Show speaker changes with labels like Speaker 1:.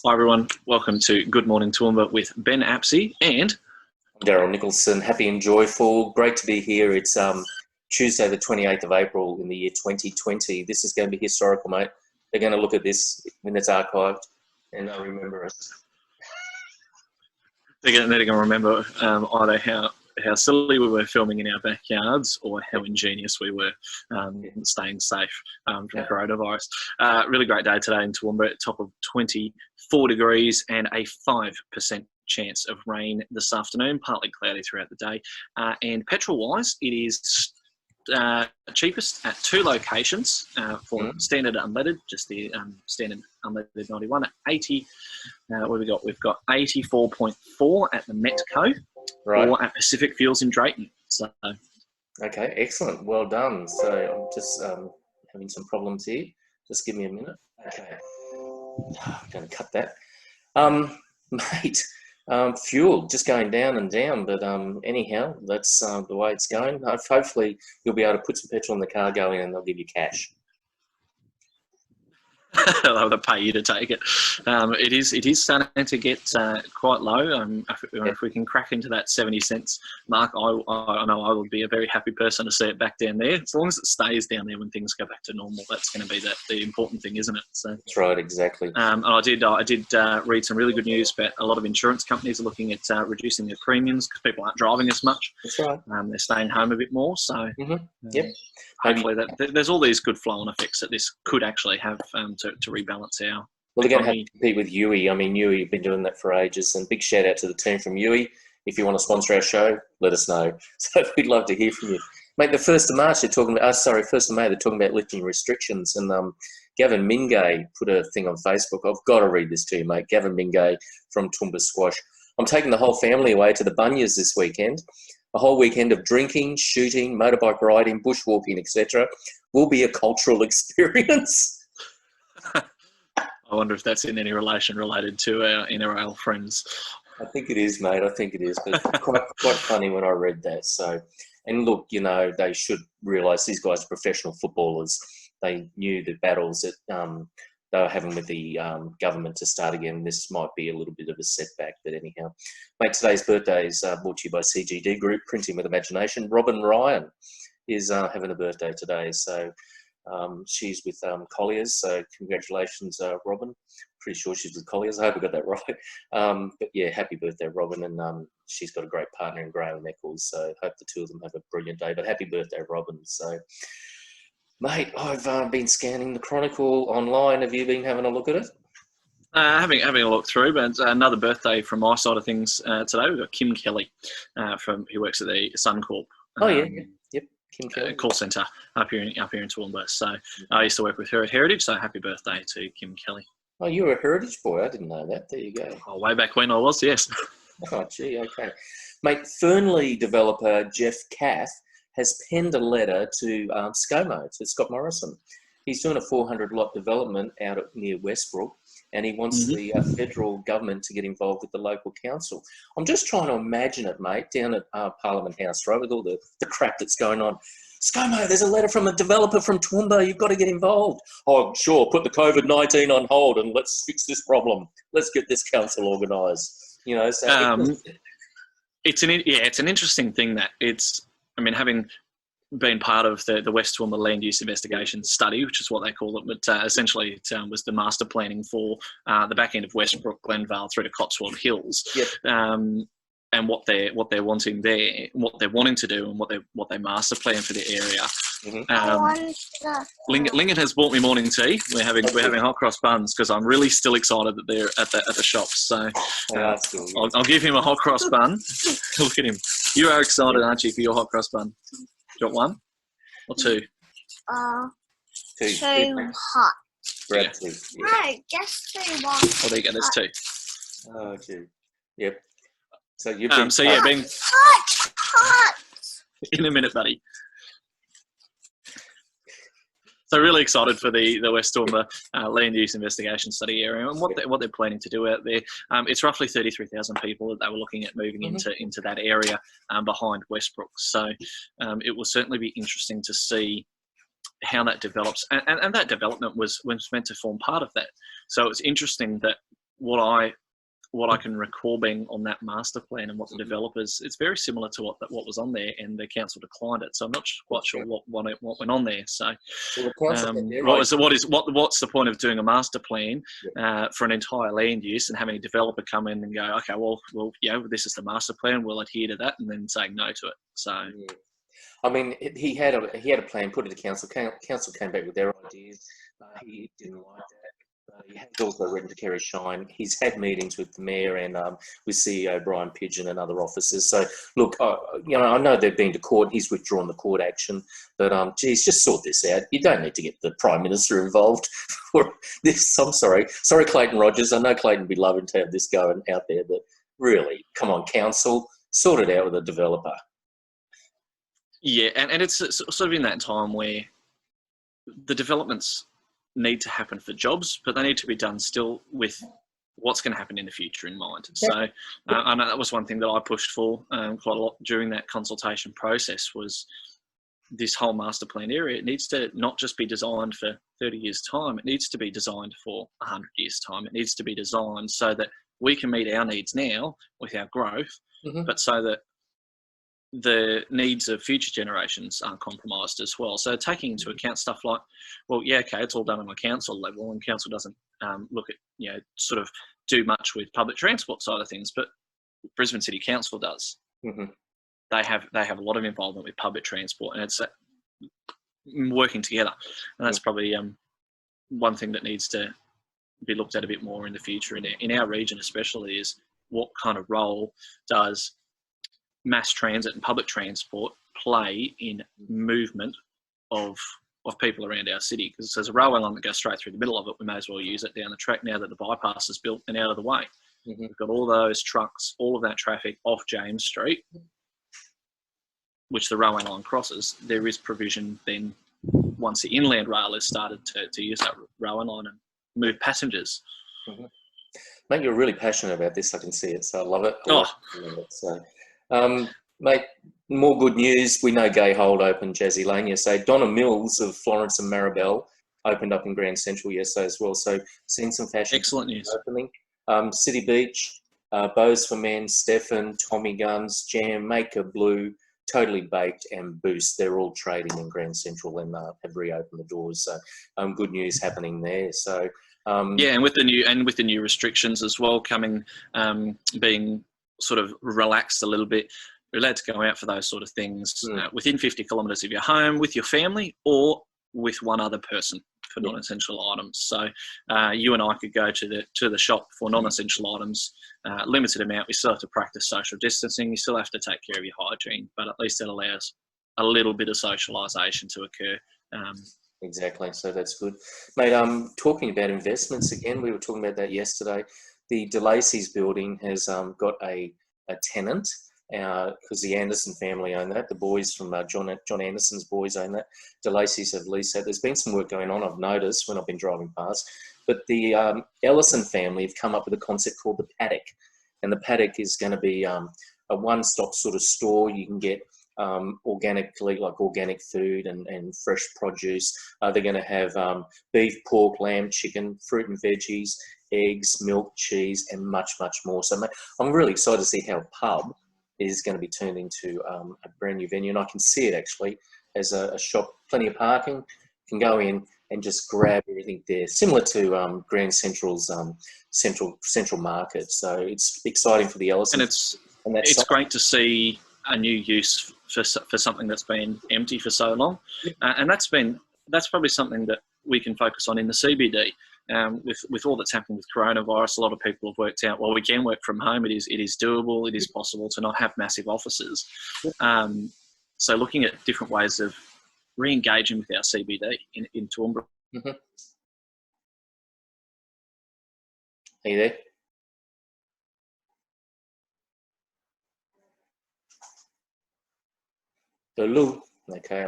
Speaker 1: Hi everyone, welcome to Good Morning Toowoomba with Ben Apsey and
Speaker 2: Daryl Nicholson. Happy and joyful. Great to be here. It's Tuesday the 28th of April in the year 2020. This is going to be historical, mate. They're going to look at this when it's archived and they'll remember us.
Speaker 1: they're going to remember either how silly we were filming in our backyards or how ingenious we were staying safe from coronavirus. Really great day today in Toowoomba, top of 24 degrees and a 5% chance of rain this afternoon, partly cloudy throughout the day. And petrol-wise, it is cheapest at two locations for standard unleaded, just the standard unleaded 91 at 80. What have we got? We've got 84.4 at the Metco,
Speaker 2: Right.
Speaker 1: or at Pacific Fuels in Drayton. So,
Speaker 2: Okay, excellent. Well done. So I'm just having some problems here. Just give me a minute. Okay. I'm going to cut that. Mate, fuel just going down and down. But anyhow, that's the way it's going. Hopefully you'll be able to put some petrol in the car, go in and they'll give you cash.
Speaker 1: I'll have to pay you to take it. It is starting to get quite low. If we can crack into that 70 cents mark, I know I would be a very happy person to see it back down there. As long as it stays down there when things go back to normal, that's going to be the important thing, isn't it? So
Speaker 2: that's right, exactly.
Speaker 1: And I did read some really good news about a lot of insurance companies are looking at reducing their premiums because people aren't driving as much.
Speaker 2: That's right.
Speaker 1: They're staying home a bit more. So
Speaker 2: Yep.
Speaker 1: Hopefully there's all these good flow-on effects that this could actually have to rebalance our.
Speaker 2: Well, they're going to have to compete with Yui. I mean, Yui have been doing that for ages. And big shout out to the team from Yui. If you want to sponsor our show, let us know. So we'd love to hear from you. Mate, the 1st of March, they're talking about, 1st of May, they're talking about lifting restrictions. And Gavin Mingay put a thing on Facebook. I've got to read this to you, mate. Gavin Mingay from Toowoomba Squash. I'm taking the whole family away to the Bunyas this weekend. A whole weekend of drinking, shooting, motorbike riding, bushwalking, etc. will be a cultural experience.
Speaker 1: I wonder if that's in any relation related to our NRL friends.
Speaker 2: I think it is, mate. I think it is. But quite funny when I read that. So, and look, you know, they should realise these guys are professional footballers. They knew the battles that they were having with the government to start again. This might be a little bit of a setback, but anyhow. Mate, today's birthday is brought to you by CGD Group, Printing with Imagination. Robin Ryan is having a birthday today. So she's with Colliers. So congratulations, Robin. Pretty sure she's with Colliers. I hope I got that right. But yeah, happy birthday, Robin. And she's got a great partner in Graham Eccles. So hope the two of them have a brilliant day. But happy birthday, Robin. So, mate, I've been scanning the Chronicle online. Have you been having a look at it?
Speaker 1: Having a look through, but another birthday from my side of things today. We've got Kim Kelly who works at the Suncorp.
Speaker 2: Yep, Kim Kelly.
Speaker 1: Call centre up here in Toowoomba. So I used to work with her at Heritage. So happy birthday to Kim Kelly.
Speaker 2: Oh, you were a Heritage boy. I didn't know that. There you go.
Speaker 1: Oh, way back when I was, yes.
Speaker 2: Oh, gee, okay. Mate, Fernley developer Jeff Cath has penned a letter to ScoMo, to Scott Morrison. He's doing a 400-lot development out near Westbrook, and he wants the federal government to get involved with the local council. I'm just trying to imagine it, mate, down at Parliament House, right, with all the crap that's going on. ScoMo, there's a letter from a developer from Toowoomba. You've got to get involved. Oh, sure, put the COVID-19 on hold and let's fix this problem. Let's get this council organised. You know, so
Speaker 1: it's an interesting thing that having been part of the West Toowoomba Land Use Investigation Study, which is what they call it, but essentially it was the master planning for the back end of Westbrook, Glenvale through to Cotswold Hills. Yep. And what they're wanting there, what they're wanting to do, and what they master plan for the area. Linget has bought me morning tea. We're having hot cross buns because I'm really still excited that they're at the shops. So I'll give him a hot cross bun. Look at him. You are excited, aren't you, for your hot cross bun? Do you want one or two?
Speaker 3: Two hot.
Speaker 2: Grab two.
Speaker 3: Yeah. No, just two. One.
Speaker 1: Oh, there you go. There's two.
Speaker 2: Oh, gee. Yep. So you've
Speaker 1: been
Speaker 3: hot.
Speaker 1: In a minute, buddy. So really excited for the West Toowoomba Land Use Investigation Study area and what they're planning to do out there. It's roughly 33,000 people that they were looking at moving into that area behind Westbrook. So it will certainly be interesting to see how that develops. And that development was meant to form part of that. So it's interesting that what I can recall being on that master plan and what the developers, it's very similar to what was on there, and the council declined it. So I'm not quite sure what went on there. So, what's the point of doing a master plan for an entire land use and having a developer come in and go, okay, well, this is the master plan, we'll adhere to that, and then saying no to it. So,
Speaker 2: I mean, he had a plan, put it to council. Council came back with their ideas. He didn't like that. He has also written to Kerry Shine. He's had meetings with the mayor and with CEO Brian Pigeon and other officers. So, look, I know they've been to court. He's withdrawn the court action, but geez, just sort this out. You don't need to get the Prime Minister involved for this. I'm sorry, Clayton Rogers. I know Clayton would be loving to have this going out there, but really, come on, council, sort it out with a developer.
Speaker 1: Yeah, and it's sort of in that time where the developments need to happen for jobs, but they need to be done still with what's going to happen in the future in mind. So I know that was one thing that I pushed for quite a lot during that consultation process, was this whole master plan area. It needs to not just be designed for 30 years' time, it needs to be designed for 100 years' time. It needs to be designed so that we can meet our needs now with our growth, but so that the needs of future generations aren't compromised as well. So taking into account stuff like, well, yeah, okay, it's all done on a council level, and council doesn't look at, sort of do much with public transport side of things, but Brisbane City Council does. They have a lot of involvement with public transport, and it's working together. And that's probably one thing that needs to be looked at a bit more in the future in our region, especially, is what kind of role does mass transit and public transport play in movement of people around our city? Because there's a railway line that goes straight through the middle of it. We may as well use it down the track now that the bypass is built and out of the way. We've got all those trucks, all of that traffic off James Street, which the railway line crosses. There is provision then, once the inland rail has started to use that railway line and move passengers.
Speaker 2: Mate, you're really passionate about this. I can see it, so I love it. Mate, more good news. We know Gayhold opened Jazzy Lane yesterday. Donna Mills of Florence and Maribel opened up in Grand Central yesterday as well. So seeing some fashion.
Speaker 1: Excellent news.
Speaker 2: Opening. City Beach, Bows for Men, Stefan, Tommy Guns, Jam, Maker Blue, Totally Baked, and Boost. They're all trading in Grand Central and have reopened the doors. So good news happening there. So
Speaker 1: and with the new restrictions as well coming, being sort of relaxed a little bit, you're allowed to go out for those sort of things within 50 kilometres of your home, with your family, or with one other person for non-essential items. So you and I could go to the shop for non-essential items, limited amount. We still have to practice social distancing. You still have to take care of your hygiene, but at least it allows a little bit of socialisation to occur.
Speaker 2: Exactly. So that's good, mate. Talking about investments again, we were talking about that yesterday. The DeLacy's building has got a tenant because the Anderson family own that. The boys from John Anderson's boys own that. DeLacy's have leased that. There's been some work going on, I've noticed, when I've been driving past. But the Ellison family have come up with a concept called the Paddock. And the Paddock is going to be a one-stop sort of store. You can get organically, like organic food and fresh produce. They're going to have beef, pork, lamb, chicken, fruit and veggies, eggs, milk, cheese, and much, much more. So I'm really excited to see how a pub is going to be turned into a brand new venue. And I can see it actually as a shop, plenty of parking. You can go in and just grab everything there, similar to Grand Central's Central Market. So it's exciting for the Ellison.
Speaker 1: And it's great to see a new use for something that's been empty for so long. And that's probably something that we can focus on in the CBD. With all that's happened with coronavirus, a lot of people have worked out, well, we can work from home. It is doable. It is possible to not have massive offices. So looking at different ways of re-engaging with our CBD in Toowoomba.
Speaker 2: Are you there? Hello. Okay.